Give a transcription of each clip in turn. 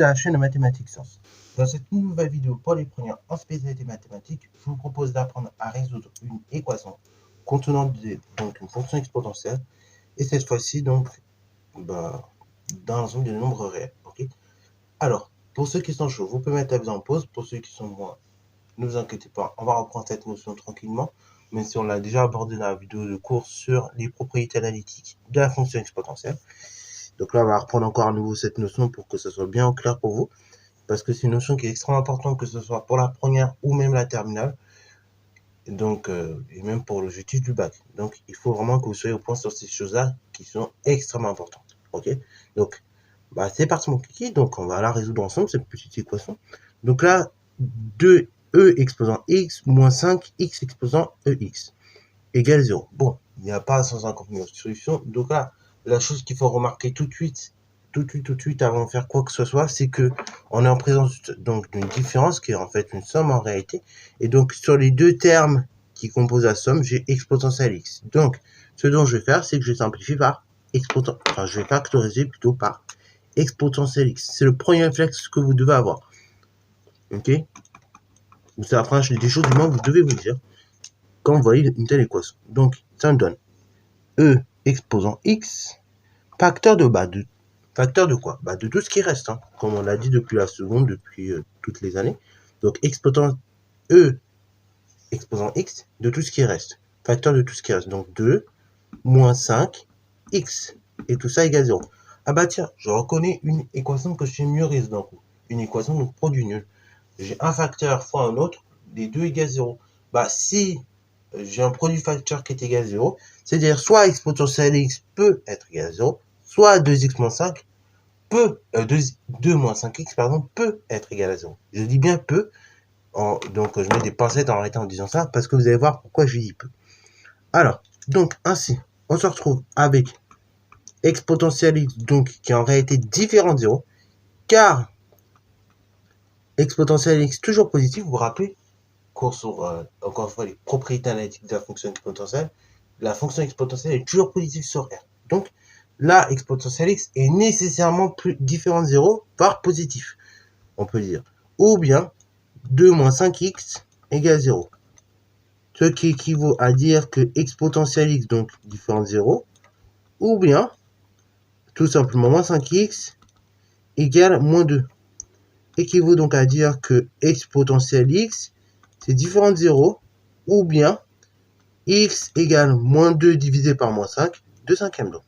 à la chaîne de Mathématiques Sciences. Dans cette nouvelle vidéo pour les premières en spécialité mathématiques, je vous propose d'apprendre à résoudre une équation contenant donc une fonction exponentielle, et cette fois-ci donc dans l'ensemble des nombres réels. Okay. Alors, pour ceux qui sont chauds, vous pouvez mettre la vidéo en pause. Pour ceux qui sont moins, ne vous inquiétez pas, on va reprendre cette notion tranquillement, même si on l'a déjà abordé dans la vidéo de cours sur les propriétés analytiques de la fonction exponentielle. Donc là, on va reprendre encore à nouveau cette notion pour que ce soit bien clair pour vous, parce que c'est une notion qui est extrêmement importante, que ce soit pour la première ou même la terminale, donc et même pour l'objectif du bac. Donc il faut vraiment que vous soyez au point sur ces choses-là qui sont extrêmement importantes. Ok, donc c'est parti mon kiki. Donc on va la résoudre ensemble, cette petite équation. Donc là, 2e exposant x moins 5x exposant ex égale 0. Bon, il n'y a pas 150 000 solutions. Donc là, la chose qu'il faut remarquer tout de suite avant de faire quoi que ce soit, c'est que on est en présence donc d'une différence qui est en fait une somme en réalité. Et donc sur les deux termes qui composent la somme, j'ai exponentielle x. Donc ce dont je vais faire, c'est que je vais simplifier par je vais factoriser plutôt par exponentielle x. C'est le premier réflexe que vous devez avoir. Ok? C'est la première des choses du moins que vous devez vous dire quand vous voyez une telle équation. Donc ça me donne e exposant x facteur de facteur de quoi? De tout ce qui reste, hein, comme on l'a dit depuis la seconde, depuis toutes les années. Donc exposant e exposant x de tout ce qui reste. Facteur de tout ce qui reste. Donc 2 moins 5 x. Et tout ça égale 0. Ah bah tiens, je reconnais une équation que je sais mieux résoudre d'un coup. Une équation de produit nul. J'ai un facteur fois un autre, les deux égale 0. Si j'ai un produit facteur qui est égal à 0, c'est-à-dire soit exponentielle x peut être égal à 0, soit 2x moins 5 peut, 2 moins 5x pardon, peut être égal à 0. Je dis bien peut, donc je mets des pincettes en arrêtant en disant ça, parce que vous allez voir pourquoi je dis peut. Alors, donc ainsi, on se retrouve avec exponentielle x, donc qui est en réalité différent de 0, car exponentielle x toujours positif, vous vous rappelez, cours sur, encore une fois, les propriétés analytiques de la fonction exponentielle, la fonction exponentielle est toujours positive sur R. Donc, là, exponentielle x est nécessairement plus différent de 0 par positif, on peut dire. Ou bien, 2 moins 5x égale 0. Ce qui équivaut à dire que exponentielle x, donc différent de 0, ou bien, tout simplement, moins 5x égale moins 2. Équivaut donc à dire que exponentielle x, c'est différent de 0, ou bien x égale moins 2 divisé par moins 5, 2 cinquièmes donc.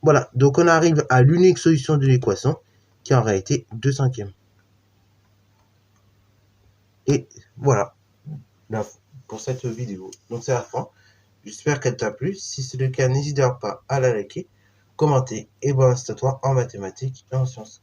Voilà, donc on arrive à l'unique solution de l'équation, qui est en réalité 2 cinquièmes. Et voilà, pour cette vidéo. Donc c'est la fin. J'espère qu'elle t'a plu. Si c'est le cas, n'hésite pas à la liker, commenter et bon, c'est à toi en mathématiques et en sciences.